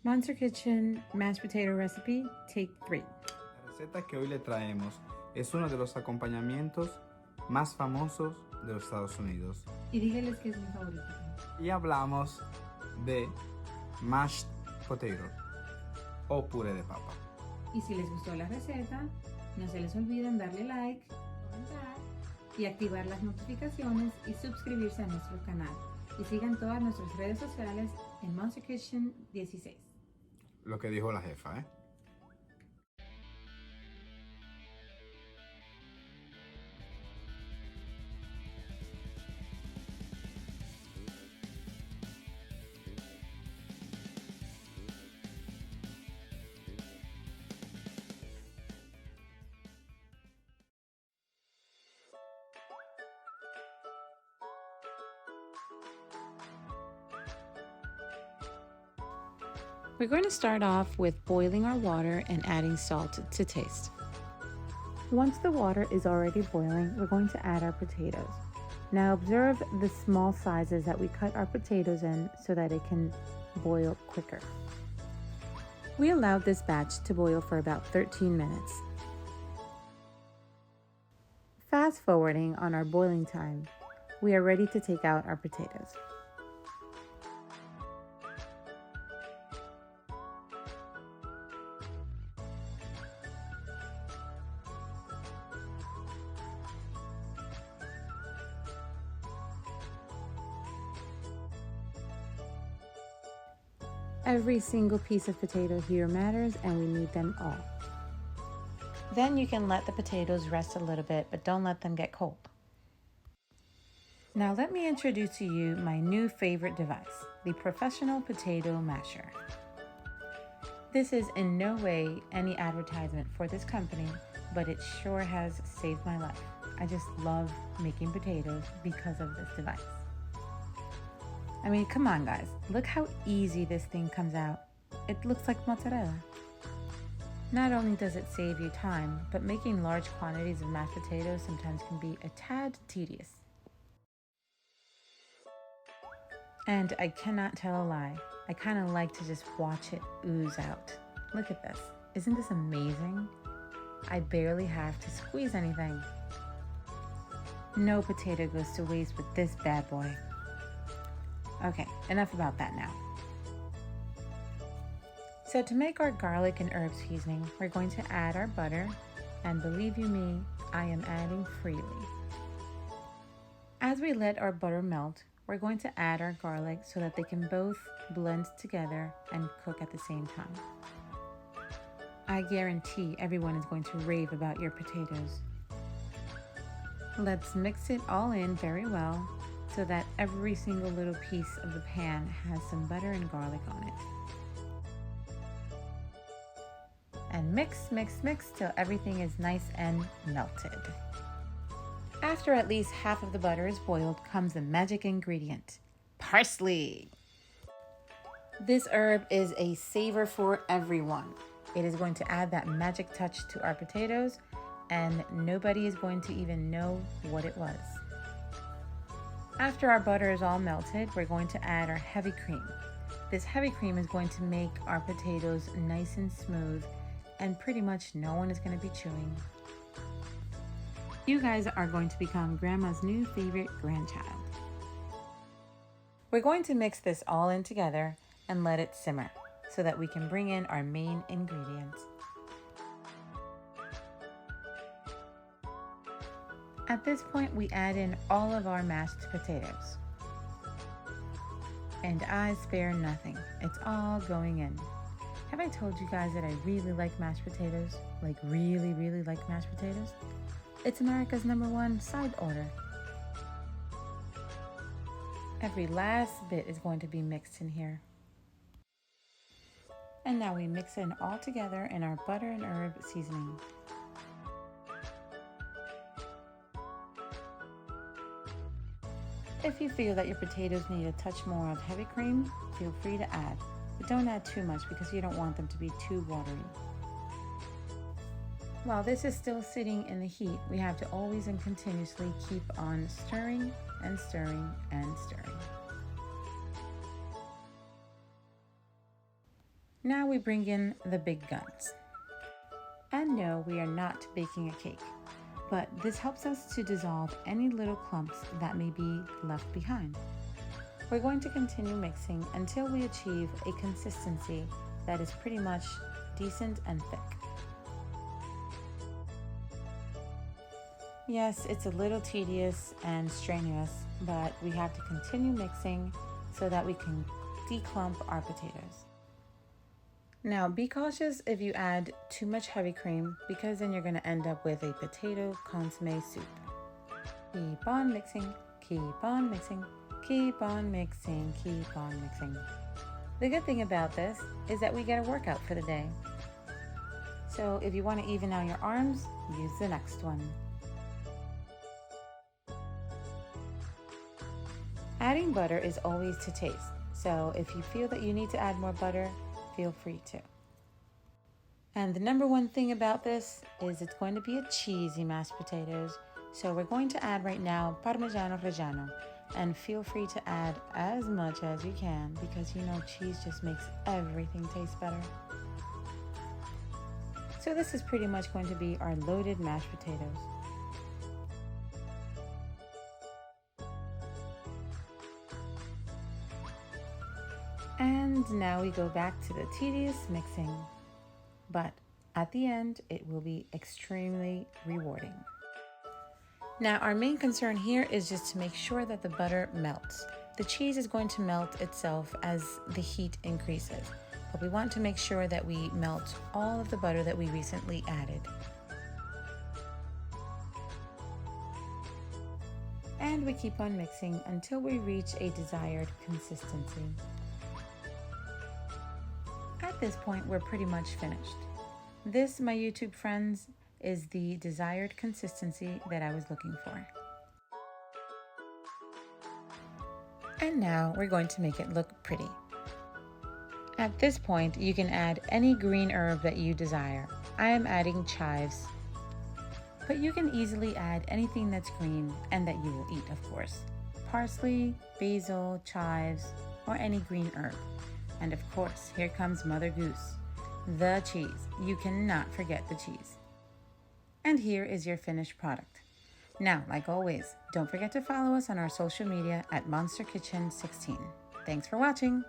Monster Kitchen mashed potato recipe, take 3. La receta que hoy le traemos es uno de los acompañamientos más famosos de los Estados Unidos. Y dígales que es mi favorito. Y hablamos de mashed potato o puré de papa. Y si les gustó la receta, no se les olviden darle like, comentar y activar las notificaciones y suscribirse a nuestro canal. Y sigan todas nuestras redes sociales en Monster Kitchen 16. Lo que dijo la jefa, ¿eh? We're going to start off with boiling our water and adding salt to taste. Once the water is already boiling, we're going to add our potatoes. Now observe the small sizes that we cut our potatoes in so that it can boil quicker. We allowed this batch to boil for about 13 minutes. Fast forwarding on our boiling time, we are ready to take out our potatoes. Every single piece of potato here matters, and we need them all. Then you can let the potatoes rest a little bit, but don't let them get cold. Now let me introduce to you my new favorite device, the professional potato masher. This is in no way any advertisement for this company, but it sure has saved my life. I just love making potatoes because of this device. I mean, come on guys, look how easy this thing comes out. It looks like mozzarella. Not only does it save you time, but making large quantities of mashed potatoes sometimes can be a tad tedious. And I cannot tell a lie, I kind of like to just watch it ooze out. Look at this, isn't this amazing? I barely have to squeeze anything. No potato goes to waste with this bad boy. Okay, enough about that now. So to make our garlic and herb seasoning, we're going to add our butter, and believe you me, I am adding freely. As we let our butter melt, we're going to add our garlic so that they can both blend together and cook at the same time. I guarantee everyone is going to rave about your potatoes. Let's mix it all in very well so that every single little piece of the pan has some butter and garlic on it. And mix, mix, mix till everything is nice and melted. After at least half of the butter is boiled comes the magic ingredient, parsley. This herb is a savor for everyone. It is going to add that magic touch to our potatoes, and nobody is going to even know what it was. After our butter is all melted, we're going to add our heavy cream. This heavy cream is going to make our potatoes nice and smooth, and pretty much no one is going to be chewing. You guys are going to become Grandma's new favorite grandchild. We're going to mix this all in together and let it simmer so that we can bring in our main ingredients. At this point, we add in all of our mashed potatoes. And I spare nothing. It's all going in. Have I told you guys that I really like mashed potatoes? Like really, really like mashed potatoes? It's America's #1 side order. Every last bit is going to be mixed in here. And now we mix it all together in our butter and herb seasoning. If you feel that your potatoes need a touch more of heavy cream, feel free to add, but don't add too much because you don't want them to be too watery. While this is still sitting in the heat, we have to always and continuously keep on stirring and stirring and stirring. Now we bring in the big guns. And no, we are not baking a cake, but this helps us to dissolve any little clumps that may be left behind. We're going to continue mixing until we achieve a consistency that is pretty much decent and thick. Yes, it's a little tedious and strenuous, but we have to continue mixing so that we can declump our potatoes. Now, be cautious if you add too much heavy cream, because then you're going to end up with a potato consomme soup. Keep on mixing, keep on mixing, keep on mixing, keep on mixing. The good thing about this is that we get a workout for the day. So if you want to even out your arms, use the next one. Adding butter is always to taste, so if you feel that you need to add more butter, feel free to. And the number one thing about this is it's going to be a cheesy mashed potatoes, so we're going to add right now Parmigiano Reggiano, and feel free to add as much as you can because you know cheese just makes everything taste better. So this is pretty much going to be our loaded mashed potatoes. And now we go back to the tedious mixing, but at the end it will be extremely rewarding. Now our main concern here is just to make sure that the butter melts. The cheese is going to melt itself as the heat increases, but we want to make sure that we melt all of the butter that we recently added. And we keep on mixing until we reach a desired consistency. At this point, we're pretty much finished. This, my YouTube friends, is the desired consistency that I was looking for. And now we're going to make it look pretty. At this point, you can add any green herb that you desire. I am adding chives, but you can easily add anything that's green and that you will eat, of course. Parsley, basil, chives, or any green herb. And of course, here comes Mother Goose, the cheese. You cannot forget the cheese. And here is your finished product. Now, like always, don't forget to follow us on our social media at Monster Kitchen 16. Thanks for watching.